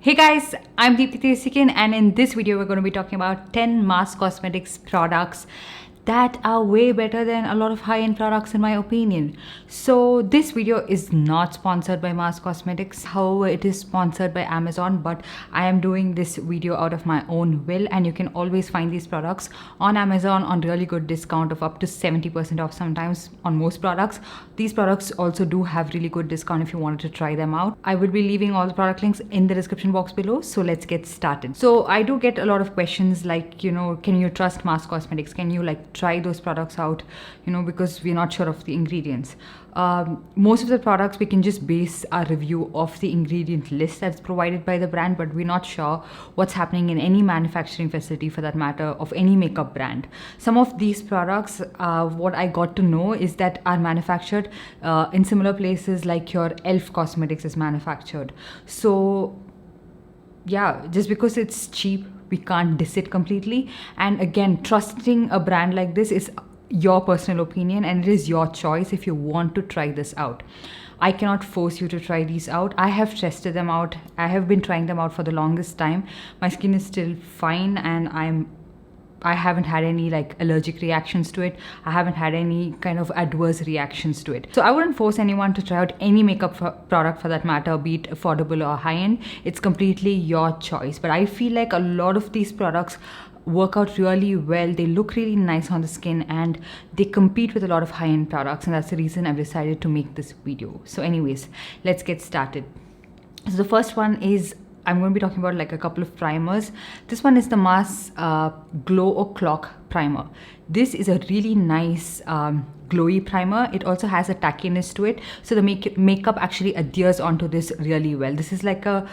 Hey guys, I'm Deepthi Desikan, and in this video we're going to be talking about 10 mass cosmetics products that are way better than a lot of high-end products in my opinion. So this video is not sponsored by Mass Cosmetics, however it is sponsored by Amazon, but I am doing this video out of my own will, and you can always find these products on Amazon on really good discount of up to 70% off sometimes on most products. These products also do have really good discount if you wanted to try them out. I will be leaving all the product links in the description box below, so let's get started. So I do get a lot of questions like, can you trust Mass Cosmetics? Can you try those products out, because we're not sure of the ingredients. Most of the products we can just base our review off the ingredient list that's provided by the brand, but we're not sure what's happening in any manufacturing facility for that matter of any makeup brand. Some of these products, what I got to know is that are manufactured in similar places like your Elf Cosmetics is manufactured. So yeah, just because it's cheap, we can't diss it completely. And again, trusting a brand like this is your personal opinion and it is your choice if you want to try this out. I cannot force you to try these out. I have tested them out. I have been trying them out for the longest time. My skin is still fine and I haven't had any allergic reactions to it. I haven't had any kind of adverse reactions to it. So I wouldn't force anyone to try out any makeup product for that matter, be it affordable or high-end. It's completely your choice. But I feel like a lot of these products work out really well. They look really nice on the skin and they compete with a lot of high-end products, and that's the reason I've decided to make this video. So anyways, let's get started. So the first one is I'm going to be talking about a couple of primers. This one is the Mass Glow O'Clock Primer. This is a really nice glowy primer. It also has a tackiness to it, so the makeup actually adheres onto this really well. This is like a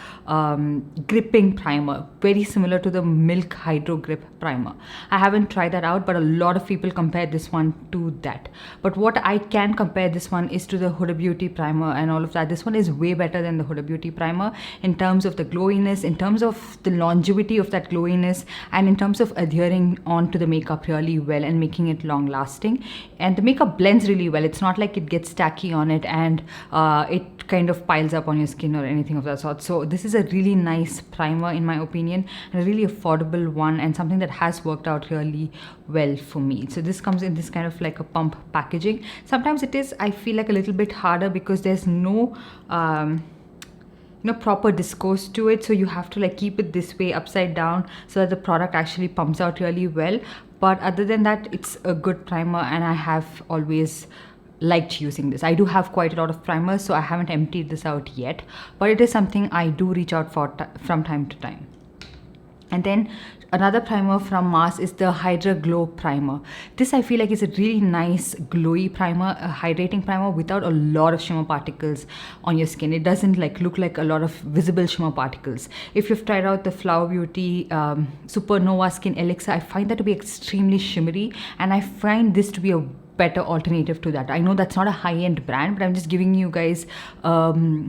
gripping primer, very similar to the Milk Hydro Grip Primer. I haven't tried that out, but a lot of people compare this one to that. But what I can compare this one is to the Huda Beauty Primer and all of that. This one is way better than the Huda Beauty Primer in terms of the glowiness, in terms of the longevity of that glowiness, and in terms of adhering onto the makeup really well and making it long lasting. And the makeup blends really well. It's not like it gets tacky on it and it kind of piles up on your skin or anything of that sort. So this is a really nice primer in my opinion, and a really affordable one, and something that has worked out really well for me. So this comes in this kind of like a pump packaging. Sometimes it is, I feel, like a little bit harder because there's no proper discourse to it, so you have to keep it this way upside down so that the product actually pumps out really well. But other than that, it's a good primer and I have always liked using this. I do have quite a lot of primers, so I haven't emptied this out yet, but it is something I do reach out for from time to time. And then another primer from Mass is the Hydra Glow Primer. This I feel like is a really nice glowy primer, a hydrating primer without a lot of shimmer particles on your skin. It doesn't look like a lot of visible shimmer particles. If you've tried out the Flower Beauty Supernova Skin Elixir, I find that to be extremely shimmery, and I find this to be a better alternative to that. I know that's not a high-end brand, but I'm just giving you guys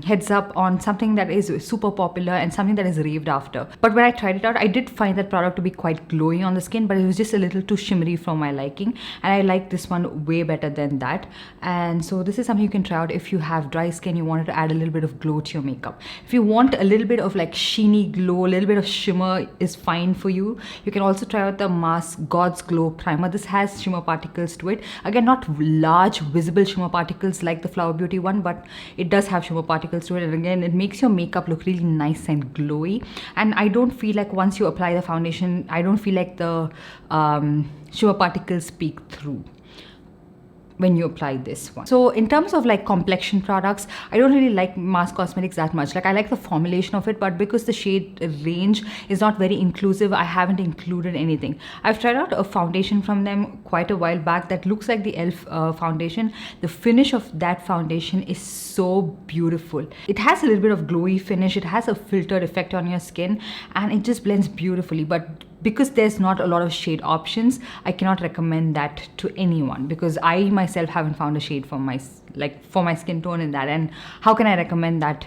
heads up on something that is super popular and something that is raved after. But when I tried it out, I did find that product to be quite glowy on the skin, but it was just a little too shimmery for my liking, and I like this one way better than that. And so this is something you can try out if you have dry skin, you wanted to add a little bit of glow to your makeup. If you want a little bit of sheeny glow, a little bit of shimmer is fine for you. You can also try out the Mass God's Glow Primer. This has shimmer particles to it. Again, not large visible shimmer particles like the Flower Beauty one, but it does have shimmer particles to it, and again it makes your makeup look really nice and glowy. And I don't feel like once you apply the foundation, I don't feel like the shimmer particles peek through when you apply this one. So in terms of complexion products, I don't really like Mass Cosmetics that much. I like the formulation of it, but because the shade range is not very inclusive, I haven't included anything. I've tried out a foundation from them quite a while back that looks like the Elf foundation. The finish of that foundation is so beautiful. It has a little bit of glowy finish, it has a filtered effect on your skin, and it just blends beautifully. But because there's not a lot of shade options, I cannot recommend that to anyone, because I myself haven't found a shade for my skin tone in that, and how can I recommend that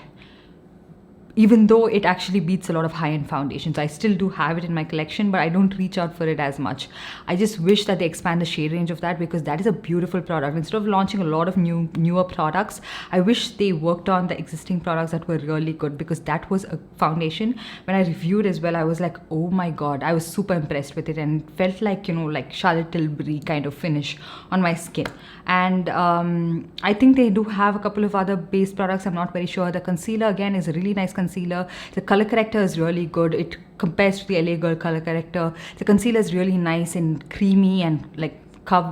even though it actually beats a lot of high-end foundations. I still do have it in my collection, but I don't reach out for it as much. I just wish that they expand the shade range of that, because that is a beautiful product. Instead of launching a lot of newer products, I wish they worked on the existing products that were really good, because that was a foundation when I reviewed as well. I was like, oh my god, I was super impressed with it, and felt like, you know, like Charlotte Tilbury kind of finish on my skin. And I think they do have a couple of other base products. I'm not very sure. The concealer again is a really nice concealer. The color corrector is really good. It compares to the LA Girl color corrector. The concealer is really nice and creamy, and like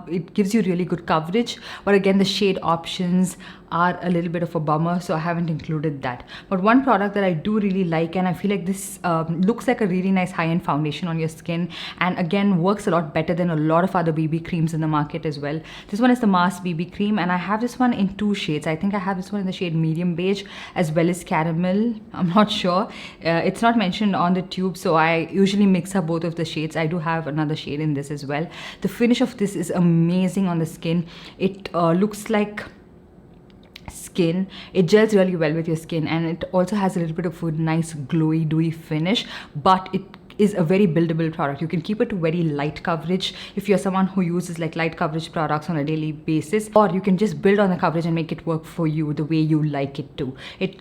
it gives you really good coverage, but again the shade options are a little bit of a bummer, so I haven't included that. But one product that I do really like, and I feel like this looks like a really nice high-end foundation on your skin, and again works a lot better than a lot of other BB creams in the market as well. This one is the Mars BB cream, and I have this one in 2 shades. I think I have this one in the shade medium beige as well as caramel. I'm not sure. It's not mentioned on the tube, so I usually mix up both of the shades. I do have another shade in this as well. The finish of this is amazing on the skin. It looks like skin. It gels really well with your skin, and it also has a little bit of a nice glowy dewy finish, but it is a very buildable product. You can keep it to very light coverage if you're someone who uses like light coverage products on a daily basis, or you can just build on the coverage and make it work for you the way you like it to. It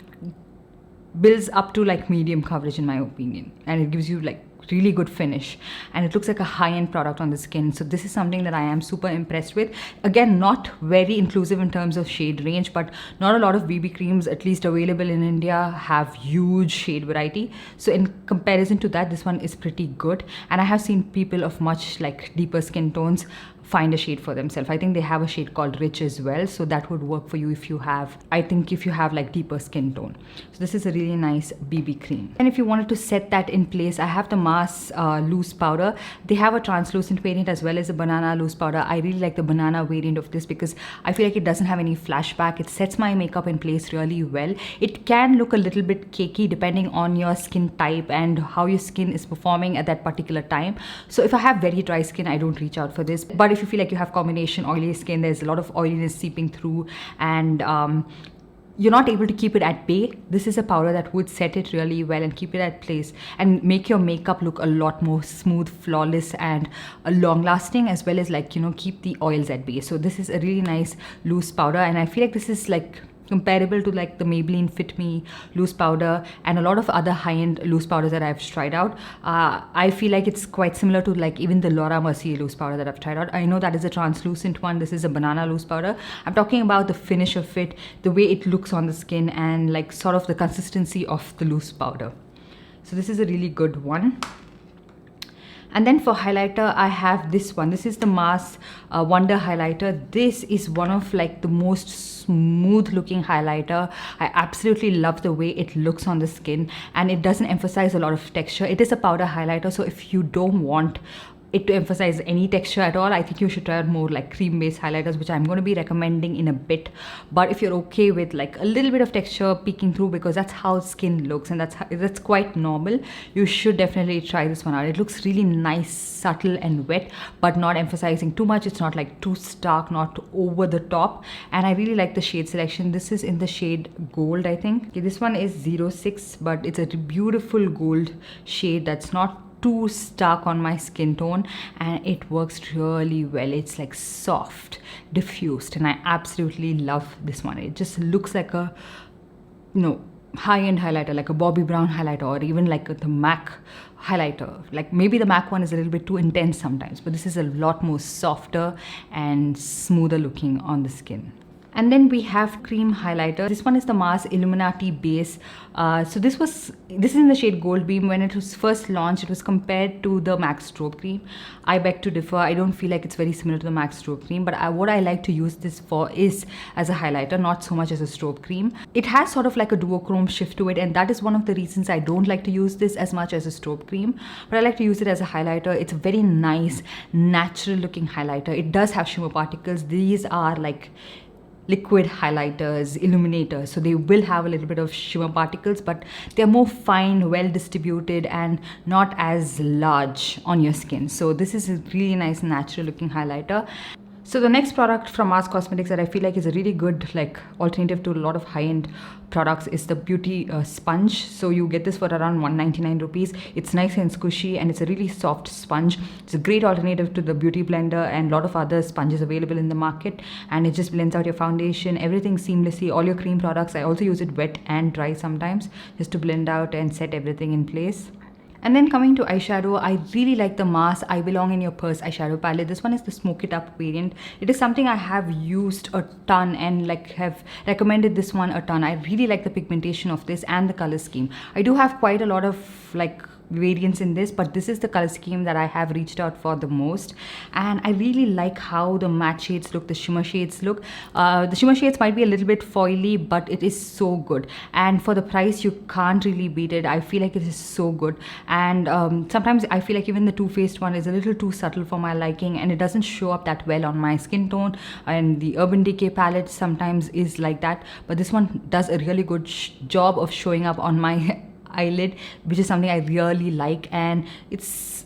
builds up to like medium coverage in my opinion, and it gives you like really good finish, and it looks like a high-end product on the skin. So this is something that I am super impressed with. Again, not very inclusive in terms of shade range, but not a lot of BB creams, at least available in India, have huge shade variety. So in comparison to that, this one is pretty good, and I have seen people of much like deeper skin tones find a shade for themselves. I think they have a shade called Rich as well, so that would work for you if you have, I think if you have like deeper skin tone. So this is a really nice BB cream. And if you wanted to set that in place, I have the Mars loose powder. They have a translucent variant as well as a banana loose powder. I really like the banana variant of this because I feel like it doesn't have any flashback. It sets my makeup in place really well. It can look a little bit cakey depending on your skin type and how your skin is performing at that particular time. So if I have very dry skin, I don't reach out for this. But if you feel like you have combination oily skin, there's a lot of oiliness seeping through, and you're not able to keep it at bay, this is a powder that would set it really well and keep it at place and make your makeup look a lot more smooth, flawless, and long lasting, as well as like, you know, keep the oils at bay. So this is a really nice loose powder, and I feel like this is like comparable to like the Maybelline Fit Me loose powder and a lot of other high-end loose powders that I've tried out. I feel like it's quite similar to like even the Laura Mercier loose powder that I've tried out. I know that is a translucent one. This is a banana loose powder. I'm talking about the finish of it, the way it looks on the skin, and like sort of the consistency of the loose powder. So this is a really good one. And then for highlighter, I have this one. This is the Mars Wonder highlighter. This is one of like the most smooth looking highlighter. I absolutely love the way it looks on the skin, and it doesn't emphasize a lot of texture. It is a powder highlighter, so if you don't want it to emphasize any texture at all, I think you should try out more like cream based highlighters, which I'm going to be recommending in a bit. But if you're okay with like a little bit of texture peeking through, because that's how skin looks and that's quite normal, you should definitely try this one out. It looks really nice, subtle and wet, but not emphasizing too much. It's not like too stark, not over the top, and I really like the shade selection. This is in the shade Gold, I think. Okay, this one is 06, but it's a beautiful gold shade that's not too stark on my skin tone, and it works really well. It's like soft, diffused, and I absolutely love this one. It just looks like a, you know, high-end highlighter, like a Bobbi Brown highlighter, or even like the MAC highlighter. Like maybe the MAC one is a little bit too intense sometimes, but this is a lot more softer and smoother looking on the skin. And then we have cream highlighter. This one is the Mars Illuminati Base. So this is in the shade Gold Beam. When it was first launched, it was compared to the MAC Strobe Cream. I beg to differ. I don't feel like it's very similar to the MAC Strobe Cream, but what I like to use this for is as a highlighter, not so much as a strobe cream. It has sort of like a duochrome shift to it, and that is one of the reasons I don't like to use this as much as a strobe cream, but I like to use it as a highlighter. It's a very nice, natural looking highlighter. It does have shimmer particles. These are like liquid highlighters, illuminators, so they will have a little bit of shimmer particles, but they're more fine, well distributed, and not as large on your skin. So this is a really nice natural looking highlighter. So the next product from Mars Cosmetics that I feel like is a really good like alternative to a lot of high-end products is the beauty sponge. So you get this for around 199 rupees. It's nice and squishy and it's a really soft sponge. It's a great alternative to the beauty blender and a lot of other sponges available in the market, and it just blends out your foundation, everything seamlessly, all your cream products. I also use it wet and dry sometimes just to blend out and set everything in place. And then coming to eyeshadow, I really like the Mars I Belong in Your Purse eyeshadow palette. This one is the Smoke It Up variant. It is something I have used a ton and like have recommended this one a ton. I really like the pigmentation of this and the color scheme. I do have quite a lot of like variants in this, but this is the color scheme that I have reached out for the most, and I really like how the matte shades look, the shimmer shades look. The shimmer shades might be a little bit foily, but it is so good, and for the price you can't really beat it. I feel like it is so good, and sometimes I feel like even the Too Faced one is a little too subtle for my liking, and it doesn't show up that well on my skin tone, and the Urban Decay palette sometimes is like that, but this one does a really good job of showing up on my eyelid, which is something I really like, and it's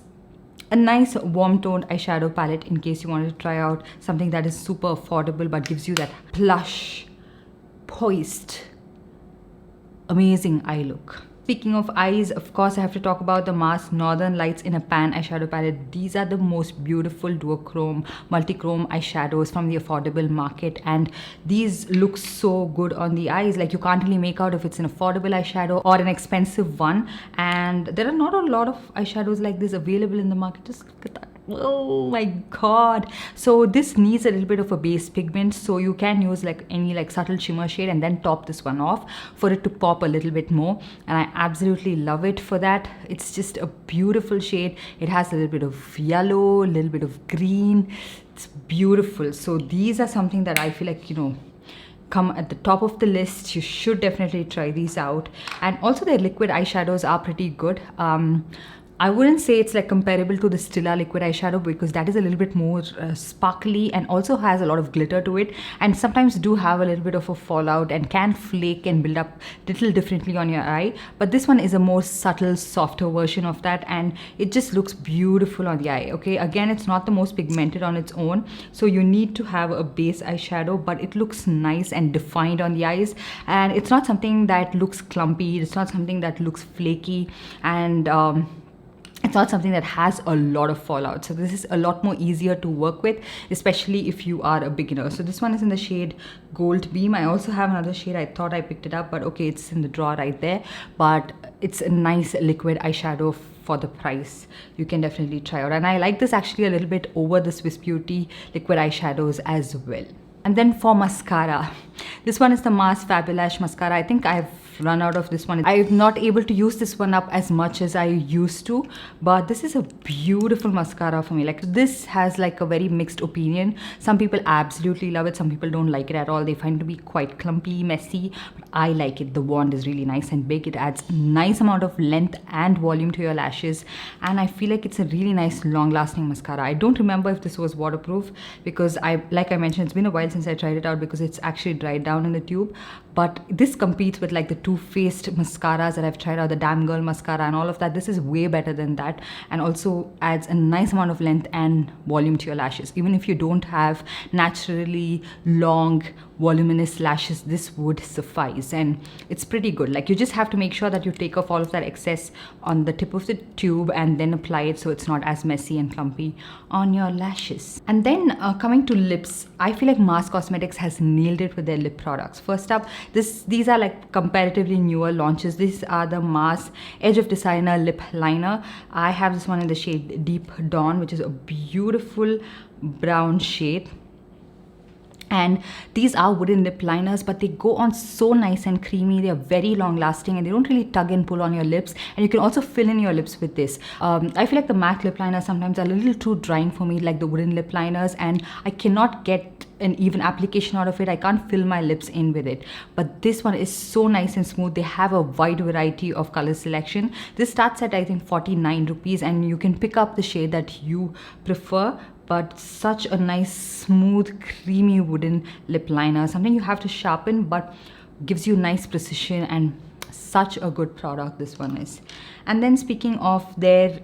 a nice warm toned eyeshadow palette in case you wanted to try out something that is super affordable but gives you that plush, poised, amazing eye look. Speaking of eyes, of course, I have to talk about the Mars Northern Lights in a Pan eyeshadow palette. These are the most beautiful duochrome, multi-chrome eyeshadows from the affordable market, and these look so good on the eyes. Like, you can't really make out if it's an affordable eyeshadow or an expensive one, and there are not a lot of eyeshadows like this available in the market. Just look at that. Oh my god. So this needs a little bit of a base pigment, so you can use like any like subtle shimmer shade and then top this one off for it to pop a little bit more, and I absolutely love it for that. It's just a beautiful shade. It has a little bit of yellow, a little bit of green. It's beautiful. So these are something that I feel like, you know, come at the top of the list. You should definitely try these out, and also their liquid eyeshadows are pretty good. I wouldn't say it's like comparable to the Stila liquid eyeshadow, because that is a little bit more sparkly and also has a lot of glitter to it, and sometimes do have a little bit of a fallout and can flake and build up a little differently on your eye. But this one is a more subtle, softer version of that, and it just looks beautiful on the eye. Okay, again, it's not the most pigmented on its own, so you need to have a base eyeshadow, but it looks nice and defined on the eyes, and it's not something that looks clumpy. It's not something that looks flaky, and it's not something that has a lot of fallout. So this is a lot more easier to work with, especially if you are a beginner. So this one is in the shade Gold Beam. I also have another shade. I thought I picked it up, but okay, it's in the drawer right there. But it's a nice liquid eyeshadow for the price. You can definitely try out. And I like this actually a little bit over the Swiss Beauty liquid eyeshadows as well. And then for mascara, this one is the Mars Fabulash mascara. I think I've run out of this one. I'm not able to use this one up as much as I used to, but this is a beautiful mascara for me. Like, this has like a very mixed opinion. Some people absolutely love it, some people don't like it at all. They find it to be quite clumpy, messy, but I like it. The wand is really nice and big. It adds a nice amount of length and volume to your lashes, and I feel like it's a really nice long lasting mascara. I don't remember if this was waterproof, because like I mentioned, it's been a while since I tried it out because it's actually dried down in the tube. But this competes with like the Too Faced mascaras that I've tried out, the Damn Girl mascara and all of that. This is way better than that, and also adds a nice amount of length and volume to your lashes. Even if you don't have naturally long voluminous lashes, this would suffice, and it's pretty good. Like, you just have to make sure that you take off all of that excess on the tip of the tube and then apply it so it's not as messy and clumpy on your lashes. And then coming to lips, I feel like Mars Cosmetics has nailed it with their lip products. First up, these are like comparatively newer launches. These are the Mars Edge of Designer lip liner. I have this one in the shade Deep Dawn, which is a beautiful brown shade. And these are wooden lip liners, but they go on so nice and creamy. They are very long lasting, and they don't really tug and pull on your lips. And you can also fill in your lips with this. I feel like the matte lip liners sometimes are a little too drying for me, like the wooden lip liners, and I cannot get an even application out of it. I can't fill my lips in with it. But this one is so nice and smooth. They have a wide variety of color selection. This starts at, I think, 49 rupees, and you can pick up the shade that you prefer. But such a nice, smooth, creamy wooden lip liner. Something you have to sharpen, but gives you nice precision, and such a good product this one is. And then speaking of their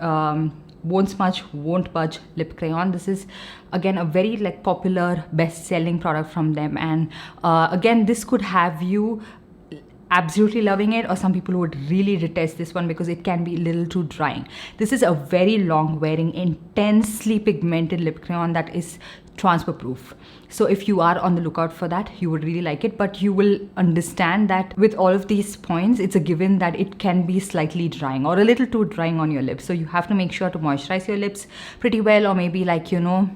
won't smudge, won't budge lip crayon. This is again a very like popular best-selling product from them, and again this could have you absolutely loving it, or some people would really detest this one because it can be a little too drying. This is a very long wearing, intensely pigmented lip crayon that is transfer proof. So if you are on the lookout for that, you would really like it, but you will understand that with all of these points, it's a given that it can be slightly drying or a little too drying on your lips. So you have to make sure to moisturize your lips pretty well, or maybe like, you know,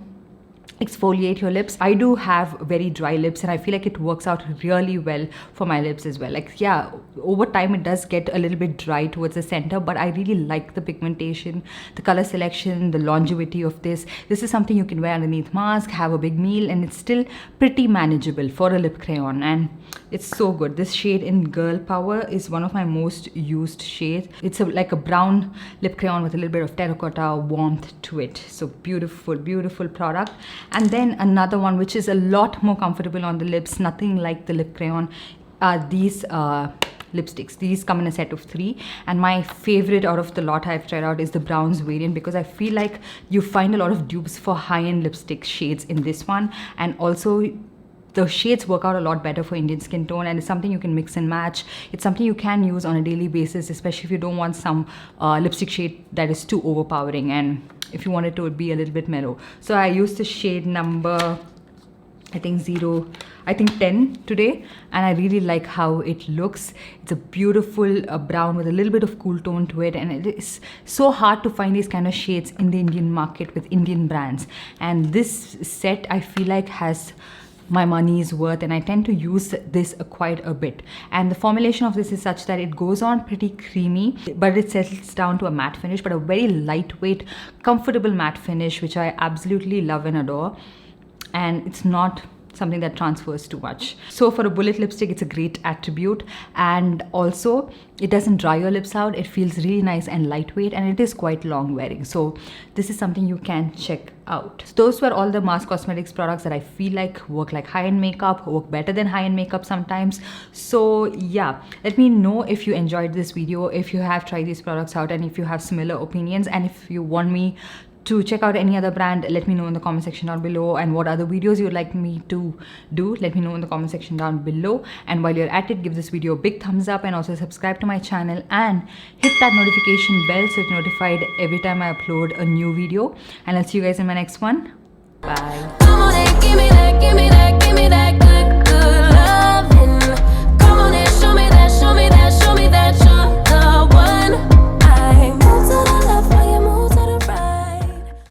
exfoliate your lips. I do have very dry lips, and I feel like it works out really well for my lips as well. Like, yeah, over time it does get a little bit dry towards the center, but I really like the pigmentation, the color selection, the longevity of this. This is something you can wear underneath mask, have a big meal, and it's still pretty manageable for a lip crayon, and it's so good. This shade in Girl Power is one of my most used shades. It's like a brown lip crayon with a little bit of terracotta warmth to it. So beautiful, beautiful product. And then another one which is a lot more comfortable on the lips, nothing like the lip crayon, are these lipsticks. These come in a set of 3, and my favorite out of the lot I've tried out is the browns variant, because I feel like you find a lot of dupes for high-end lipstick shades in this one, and also the shades work out a lot better for Indian skin tone, and it's something you can mix and match. It's something you can use on a daily basis, especially if you don't want some lipstick shade that is too overpowering, and if you want it to be a little bit mellow. So I used the shade number, I think 10 today, and I really like how it looks. It's a beautiful brown with a little bit of cool tone to it, and it is so hard to find these kind of shades in the Indian market with Indian brands, and this set I feel like has my money's worth, and I tend to use this quite a bit. And the formulation of this is such that it goes on pretty creamy, but it settles down to a matte finish, but a very lightweight, comfortable matte finish, which I absolutely love and adore. And it's not something that transfers too much. So for a bullet lipstick, it's a great attribute, and also it doesn't dry your lips out. It feels really nice and lightweight, and it is quite long wearing. So this is something you can check out. So those were all the Mass Cosmetics products that I feel like work like high-end makeup, work better than high-end makeup sometimes. So yeah, let me know if you enjoyed this video, if you have tried these products out, and if you have similar opinions, and if you want me to check out any other brand, let me know in the comment section down below, and what other videos you would like me to do, let me know in the comment section down below. And while you're at it, give this video a big thumbs up, and also subscribe to my channel and hit that notification bell so you're notified every time I upload a new video. And I'll see you guys in my next one. Bye.